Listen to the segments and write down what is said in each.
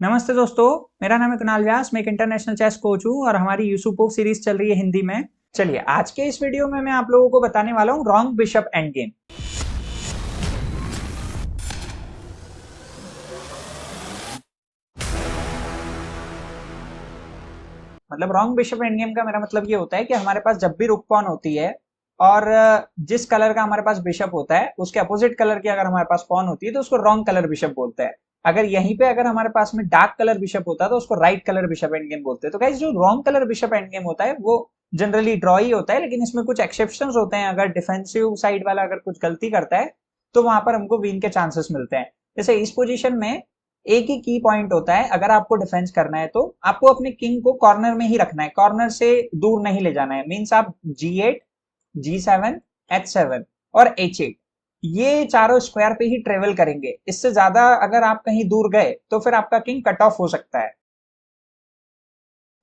नमस्ते दोस्तों, मेरा नाम है कुणाल व्यास। मैं एक इंटरनेशनल चेस कोच हूँ और हमारी यूसुपोव सीरीज चल रही है हिंदी में। चलिए, आज के इस वीडियो में मैं आप लोगों को बताने वाला हूँ रॉन्ग बिशप एंड गेम। मतलब रॉन्ग बिशप एंड गेम का मेरा मतलब ये होता है कि हमारे पास जब भी रुक पॉन होती है और जिस कलर का हमारे पास बिशप होता है उसके अपोजिट कलर की अगर हमारे पास पॉन होती है तो उसको रॉन्ग कलर बिशप बोलते हैं। अगर यहीं पे अगर हमारे पास में डार्क कलर बिशप होता है तो उसको right colour bishop end game बोलते हैं। तो गाइस, जो wrong colour bishop end game होता है वो जनरली ड्रॉ ही होता है, लेकिन इसमें कुछ एक्सेप्शंस होते हैं। अगर डिफेंसिव साइड वाला अगर कुछ गलती करता है तो वहां पर हमको विन के चांसेस मिलते हैं। जैसे इस पोजीशन में एक ही की पॉइंट होता है, अगर आपको डिफेंस करना है तो आपको अपने किंग को कॉर्नर में ही रखना है, कॉर्नर से दूर नहीं ले जाना है। मींस आप G8, G7, H7 और H8 ये चारों स्क्वायर पे ही ट्रेवल करेंगे। इससे ज्यादा अगर आप कहीं दूर गए तो फिर आपका किंग कट ऑफ हो सकता है।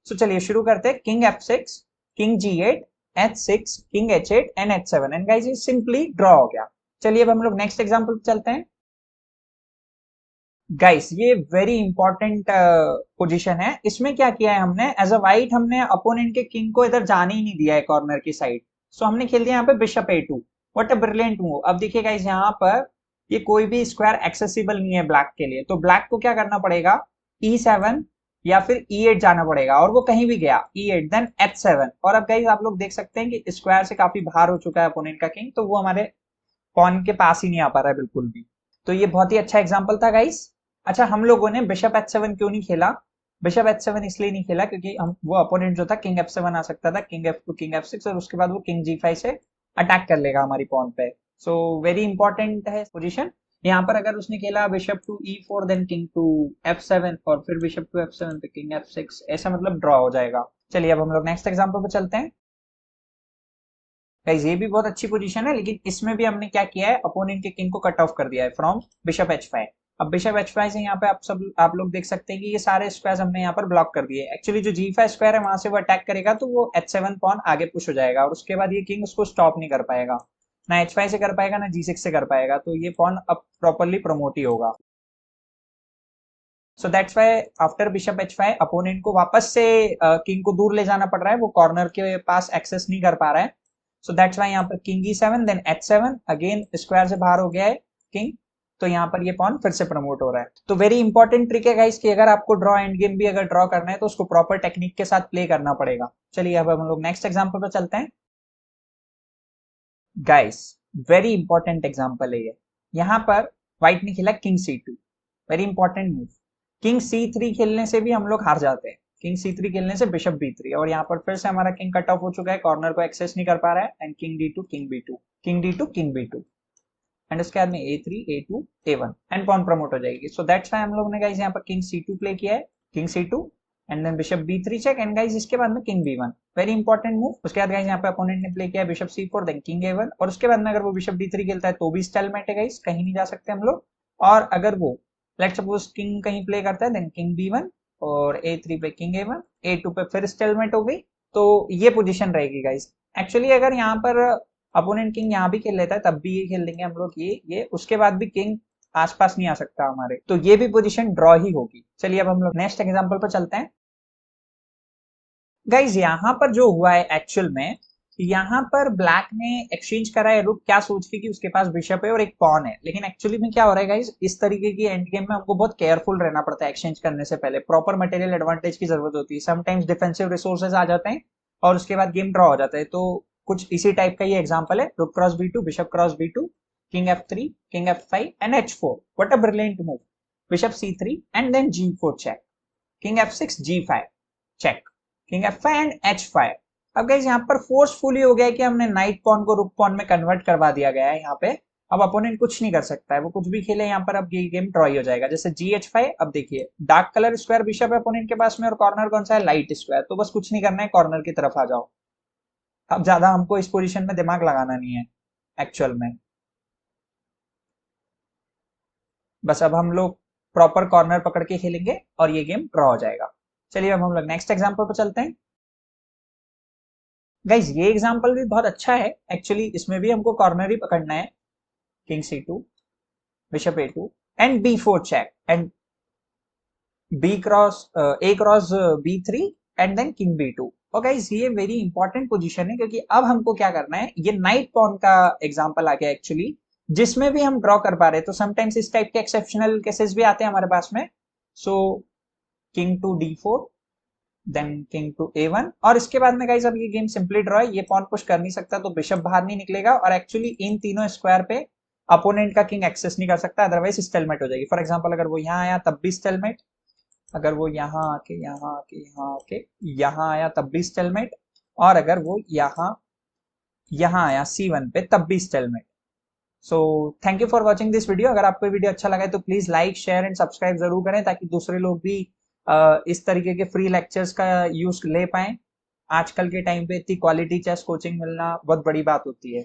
तो चलिए शुरू करते हैं। King F6, king G8, H6, king H8 and H7 and guys ये सिंपली ड्रॉ हो गया। चलिए अब हम लोग नेक्स्ट एग्जांपल पे चलते हैं। गाइस, ये वेरी इंपॉर्टेंट पोजीशन है। इसमें क्या किया है हमने, एज अ वाइट हमने अपोनेंट के किंग को इधर जाने ही नहीं दिया है कॉर्नर की साइड। सो हमने खेल दिया यहाँ पे bishop A2। What a brilliant move. अब देखिए गाइस, यहाँ पर ये कोई भी स्क्वायर एक्सेसिबल नहीं है ब्लैक के लिए, तो ब्लैक को क्या करना पड़ेगा, E7 या फिर E8 जाना पड़ेगा। और वो कहीं भी गया, E8 देन H7। और अब गाइस आप लोग देख सकते हैं कि स्क्वायर से काफी बाहर हो चुका है अपोनेंट का किंग, तो वो हमारे पॉन के पास ही नहीं आ पा रहा है बिल्कुल भी। तो ये बहुत ही अच्छा एग्जांपल था गाइस। अच्छा, हम लोगों ने बिशप H7 क्यों नहीं खेला? बिशप H7 इसलिए नहीं खेला क्योंकि हम वो अपोनेंट जो था किंग F7 आ सकता था, किंग F2, किंग F6 और उसके बाद वो किंग G5 से अटैक कर लेगा हमारी पॉन पे। सो वेरी इंपॉर्टेंट है पोजीशन। यहाँ पर अगर उसने खेला bishop to E4 then king to F7 और फिर बिशप टू F7 पे किंग F6, ऐसा मतलब ड्रॉ हो जाएगा। चलिए अब हम लोग नेक्स्ट एग्जांपल पे चलते हैं। गाइस, ये भी बहुत अच्छी पोजीशन है, लेकिन इसमें भी हमने क्या किया है, अपोनेंट के किंग को कट ऑफ कर दिया है फ्रॉम बिशप H5। अब बिशप H5 से यहाँ पे आप लोग देख सकते हैं कि ये सारे स्क्वायर हमने यहाँ पर ब्लॉक कर दिए। एक्चुअली जो G5 स्क्वायर है वहां से वो अटैक करेगा तो वो H7 पॉन आगे पुश हो जाएगा और उसके बाद ये किंग उसको स्टॉप नहीं कर पाएगा, ना H5 से कर पाएगा ना G6 से कर पाएगा। तो ये पॉन अब प्रॉपरली प्रमोट ही होगा। So that's why after bishop H5 opponent को वापस से किंग को दूर ले जाना पड़ रहा है, वो कॉर्नर के पास एक्सेस नहीं कर पा रहा है। सो दैट्स वाई यहाँ पर king E7 then H7, again square से बाहर हो गया है किंग, तो यहाँ पर ये पॉन फिर से प्रमोट हो रहा है। तो वेरी इंपॉर्टेंट ट्रिक है गाइस कि अगर आपको ड्रॉ एंड गेम भी अगर ड्रॉ करना है तो उसको प्रॉपर टेक्निक के साथ प्ले करना पड़ेगा। चलिए अब हम लोग नेक्स्ट एग्जांपल पर चलते हैं। गाइस, वेरी इंपॉर्टेंट एग्जांपल है ये। यहाँ पर व्हाइट ने खेला king C2, very important move. King C3 खेलने से भी हम लोग हार जाते हैं, किंग C3 खेलने से बिशप B3, और यहाँ पर फिर से हमारा किंग कट ऑफ हो चुका है, कॉर्नर को एक्सेस नहीं कर पा रहा है। And king D2, king B2, king D2, king B2 and उसके बाद में A3, A2, A1 and pawn promote हो जाएगी। सो दैट्स व्हाई हम लोग ने गाइस यहाँ पर किंग C2 प्ले किया है, king C2 and then bishop B3 check and guys इसके बाद में king B1, very important move. उसके बाद गाइस यहाँ पे अपोनेंट ने प्ले किया bishop C4 then king A1 और उसके बाद में अगर वो बिशप D3 खेलता है तो भी स्टेलमेट है गाइस, कहीं नहीं जा सकते हम लोग। और अगर वो लेट्स सपोज किंग कहीं प्ले करता है देन किंग B1 और A3 पे किंग A1, A2 पे फिर स्टेलमेट हो गई। तो ये पोजीशन रहेगी गाइस। एक्चुअली अगर यहाँ पर अपोनेंट किंग यहाँ भी खेल लेता है तब भी ये खेल लेंगे हम लोग, ये उसके बाद भी किंग आसपास नहीं आ सकता हमारे, तो ये भी पोजीशन ड्रॉ ही होगी। चलिए अब हम लोग नेक्स्ट एग्जांपल पर चलते हैं। गाइज, यहाँ पर जो हुआ है एक्चुअल में, यहाँ पर ब्लैक ने एक्सचेंज करा है रुक, क्या सोच के कि उसके पास बिशप है और एक पॉन है। लेकिन एक्चुअली में क्या हो रहा है गाइज, इस तरीके की एंड गेम में हमको बहुत केयरफुल रहना पड़ता है। एक्सचेंज करने से पहले प्रॉपर मटेरियल एडवांटेज की जरूरत होती है। समटाइम्स डिफेंसिव रिसोर्सेज आ जाते हैं और उसके बाद गेम ड्रॉ हो जाता है। तो कुछ इसी टाइप का ये एग्जाम्पल है। Rook cross B2, bishop cross B2, king F3, king F5 and H4। What a brilliant move. Bishop C3 and then G4 check, king F6, G5 check, king F5 and H5। अब guys यहाँ पर forcefully हो गया है कि हमने night pawn को रुक पॉन में कन्वर्ट करवा दिया गया है यहाँ पे। अब अपोनेंट कुछ नहीं कर सकता है, वो कुछ भी खेले यहाँ पर अब ये गेम ड्रॉ हो जाएगा। जैसे G H5, अब देखिए डार्क कलर स्क्वायर बिशप है अपोनेंट के पास में और कॉर्नर कौन सा है, लाइट स्क्वायर। तो बस कुछ नहीं करना है, कॉर्नर की तरफ आ जाओ। अब ज्यादा हमको इस पोजीशन में दिमाग लगाना नहीं है एक्चुअल में, बस अब हम लोग प्रॉपर कॉर्नर पकड़ के खेलेंगे और ये गेम ड्रॉ हो जाएगा। चलिए अब हम लोग नेक्स्ट एग्जाम्पल पर चलते हैं। गाइज, ये एग्जांपल भी बहुत अच्छा है। एक्चुअली इसमें भी हमको कॉर्नर ही पकड़ना है, king C2, bishop A2 and B4 check and a cross B3 and then king B2। Okay, ये वेरी इंपॉर्टेंट पोजीशन है क्योंकि अब हमको क्या करना है, ये नाइट पॉन का एग्जांपल आ गया एक्चुअली, जिसमें भी हम ड्रॉ कर पा रहे हैं। तो समटाइम्स इस टाइप के एक्सेप्शनल केसेस भी आते हैं हमारे पास में। So king to D4, then king to A1, और इसके बाद में गाइस अब ये गेम सिंपली ड्रॉ है, ये पॉन पुश कर नहीं सकता तो बिशप बाहर नहीं निकलेगा, और एक्चुअली इन तीनों स्क्वायर पे अपोनेंट का किंग एक्सेस नहीं कर सकता, अदरवाइज स्टेलमेट हो जाएगी। फॉर एग्जांपल अगर वो यहाँ आया तब भी स्टेलमेट, अगर वो यहाँ आया तब भी स्टेलमेट, और अगर वो यहाँ आया C1 पे तब भी stalemate. So thank you for watching this video. अगर आपको वीडियो अच्छा लगा है तो please like share and subscribe जरूर करें, ताकि दूसरे लोग भी इस तरीके के फ्री लेक्चर्स का यूज ले पाए। आजकल के टाइम पे इतनी क्वालिटी चेस कोचिंग मिलना बहुत बड़ी बात होती है।